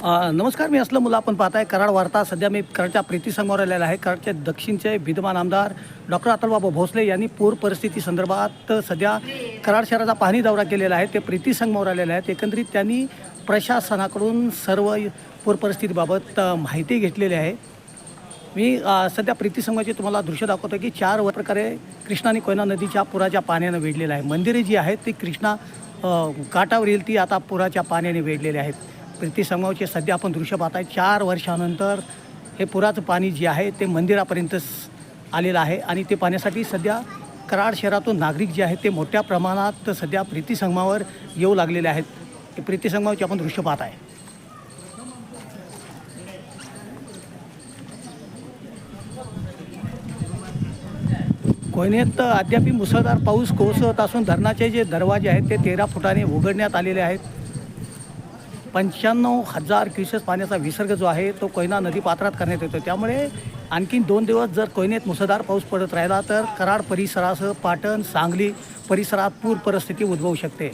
नमस्कार, मी असलम मुला. आपण पाहताय कराड वार्ता. सध्या मी कराडच्या प्रीती संघावर आलेला आहे. कराडचे दक्षिणचे विद्यमान आमदार डॉक्टर अतुलबाबू भोसले यांनी पूर परिस्थिती संदर्भात सध्या कराड शहराचा पाहणी दौरा केलेला आहे. ते प्रीती संघावर आलेले आहेत. एकंदरीत त्यांनी प्रशासनाकडून सर्व पूर परिस्थितीबाबत माहिती घेतलेली आहे. मी सध्या प्रीती संघाची तुम्हाला दृश्य दाखवतो की प्रकारे कृष्णा आणि कोयना नदीच्या पुराच्या पाण्यानं वेढलेलं आहे. मंदिरे जी आहेत ती कृष्णा काठावर येईल ती आता पुराच्या पाण्याने वेढलेली आहेत. प्रीती संगमाचे सध्या आपण दृश्य पाहताय. 4 वर्षानंतर हे पुराचं पाणी जे आहे ते मंदिरापर्यंत आलेलं आहे आणि ते पाण्यासाठी सध्या कराड शहरातून नागरिक जे आहेत ते मोठ्या प्रमाणात सध्या प्रीती संगमावर येऊ लागलेले आहेत. हे प्रीती संगमाचे आपण दृश्य पाहताय. कोयनेत अद्याप मुसळधार पाऊस कोसळत असून धरणाचे जे दरवाजे आहेत ते 13 फुटाने उघडण्यात आलेले आहेत. 95,000 क्युसेस पाण्याचा विसर्ग जो आहे तो कोयना नदी पात्रात करण्यात येतो. त्यामुळे आणखीन 2 दिवस जर कोयनेत मुसळधार पाऊस पडत राहिला तर कराड परिसरासह पाटण, सांगली परिसरात पूर परिस्थिती उद्भवू शकते.